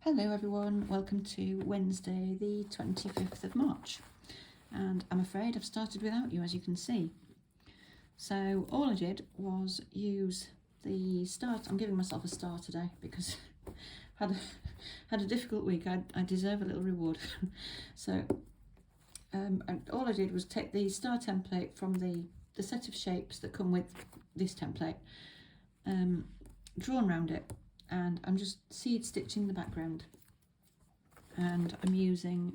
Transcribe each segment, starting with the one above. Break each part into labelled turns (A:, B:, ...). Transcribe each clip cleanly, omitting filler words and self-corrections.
A: Hello everyone, welcome to Wednesday the 25th of March, and I'm afraid I've started without you, as you can see. So all I did was use the start. I'm giving myself a star today because I had a difficult week. I deserve a little reward. So and all I did was take the star template from the set of shapes that come with this template, drawn around it, and I'm just seed stitching the background, and I'm using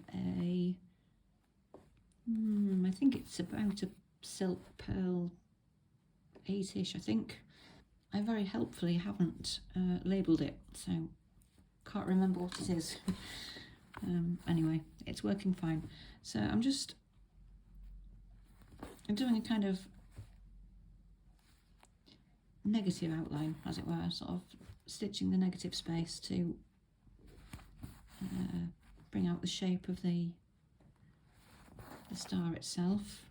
A: I think it's about a silk pearl 8ish, I think. I very helpfully haven't labelled it, so can't remember what it is. Anyway, it's working fine. So I'm doing a kind of negative outline, as it were, sort of stitching the negative space to bring out the shape of the star itself.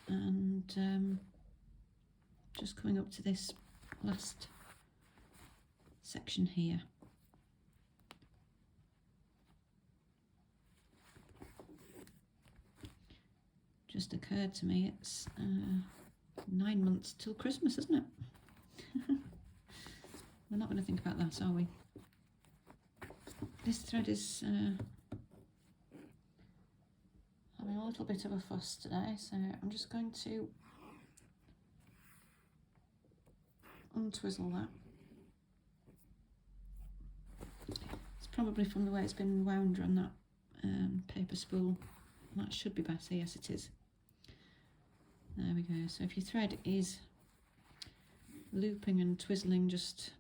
A: And just coming up to this last section here. Just occurred to me it's 9 months till Christmas, isn't it? We're not going to think about that, are we? This thread is having a little bit of a fuss today, so I'm just going to untwizzle that. It's probably from the way it's been wound on that paper spool. That should be better. Yes, it is. There we go. So if your thread is looping and twizzling, just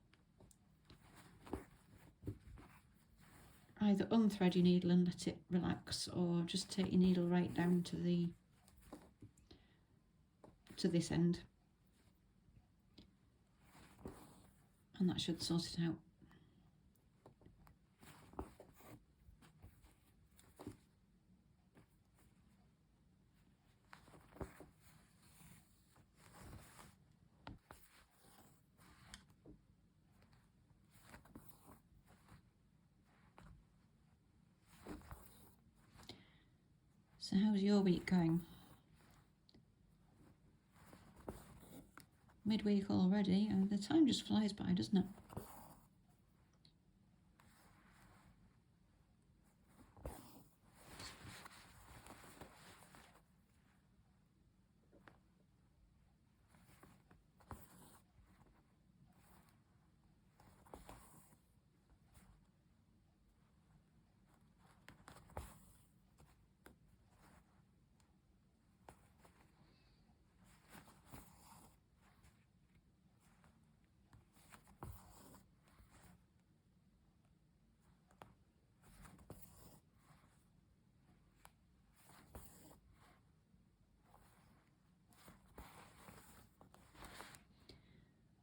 A: either unthread your needle and let it relax, or just take your needle right down to this end, and that should sort it out. So how's your week going? Midweek already, and the time just flies by, doesn't it?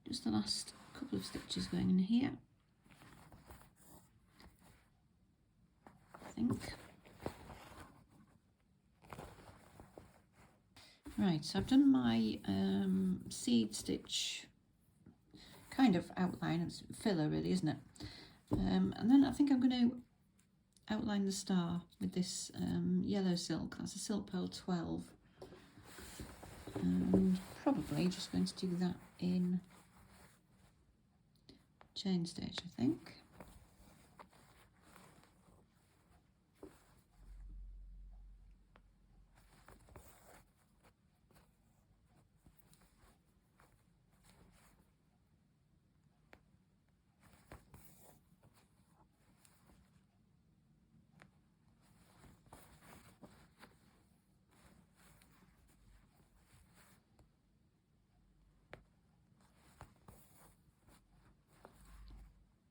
A: Just the last couple of stitches going in here, I think. Right, so I've done my seed stitch kind of outline. It's filler really, isn't it? And then I think I'm going to outline the star with this yellow silk. That's a silk pearl 12. And probably just going to do that in chain stitch, I think.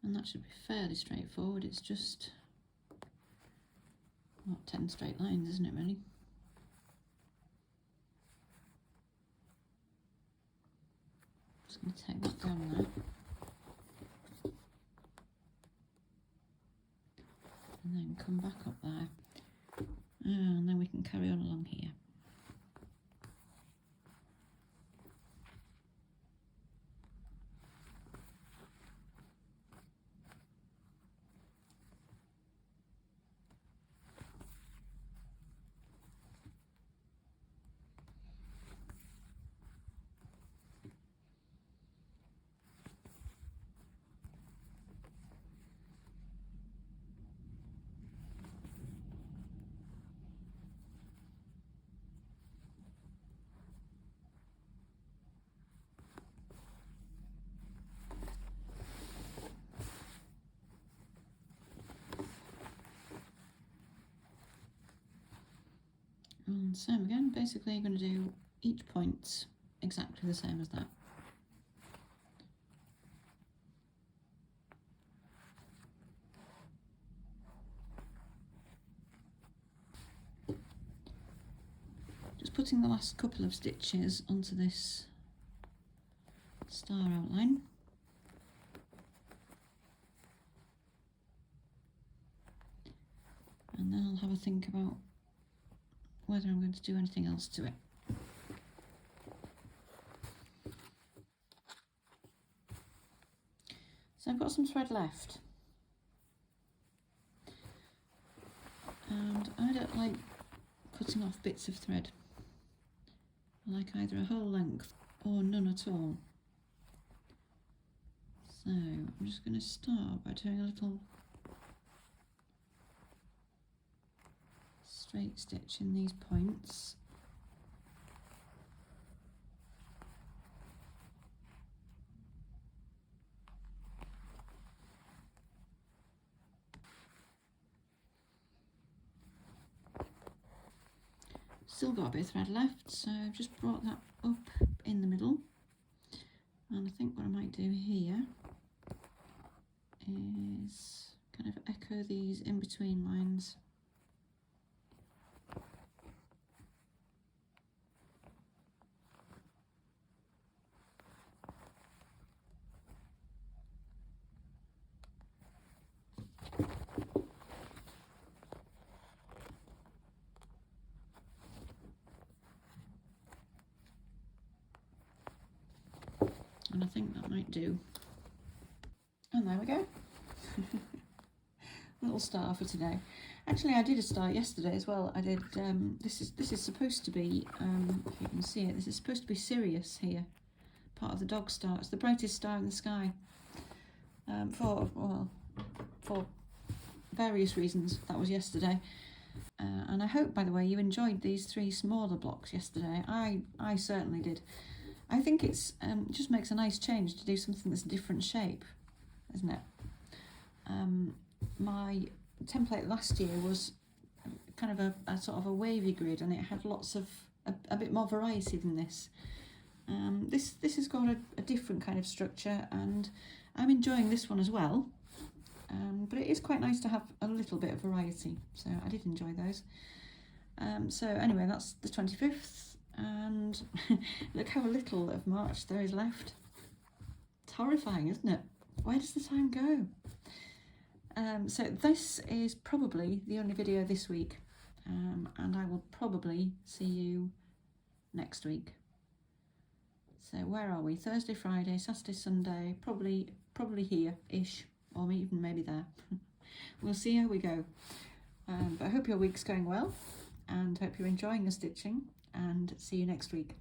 A: And that should be fairly straightforward. It's just, what, 10 straight lines, isn't it, really? Just going to take that down there. And then come back up there. And then we can carry on along here. And same again, basically you're going to do each point exactly the same as that. Just putting the last couple of stitches onto this star outline. And then I'll have a think about whether I'm going to do anything else to it. So I've got some thread left. And I don't like cutting off bits of thread. I like either a whole length or none at all. So I'm just going to start by doing a little straight stitch in these points. Still got a bit of thread left, so I've just brought that up in the middle. And I think what I might do here is kind of echo these in between lines. And I think that might do. And there we go. Little star for today. Actually, I did a star yesterday as well. I did. This is supposed to be. If you can see it, this is supposed to be Sirius here, part of the dog star. It's the brightest star in the sky. For various reasons. That was yesterday. And I hope, by the way, you enjoyed these 3 smaller blocks yesterday. I certainly did. I think it's just makes a nice change to do something that's a different shape, isn't it? My template last year was kind of a sort of a wavy grid, and it had lots of a bit more variety than this. This has got a different kind of structure, and I'm enjoying this one as well. But it is quite nice to have a little bit of variety, so I did enjoy those. So anyway, that's the 25th. And look how little of March there is left. It's horrifying, isn't it? Where does the time go? So this is probably the only video this week, and I will probably see you next week. So where are we? Thursday, Friday, Saturday, Sunday, probably here-ish, or even maybe there. We'll see how we go. But I hope your week's going well, and hope you're enjoying the stitching, and see you next week.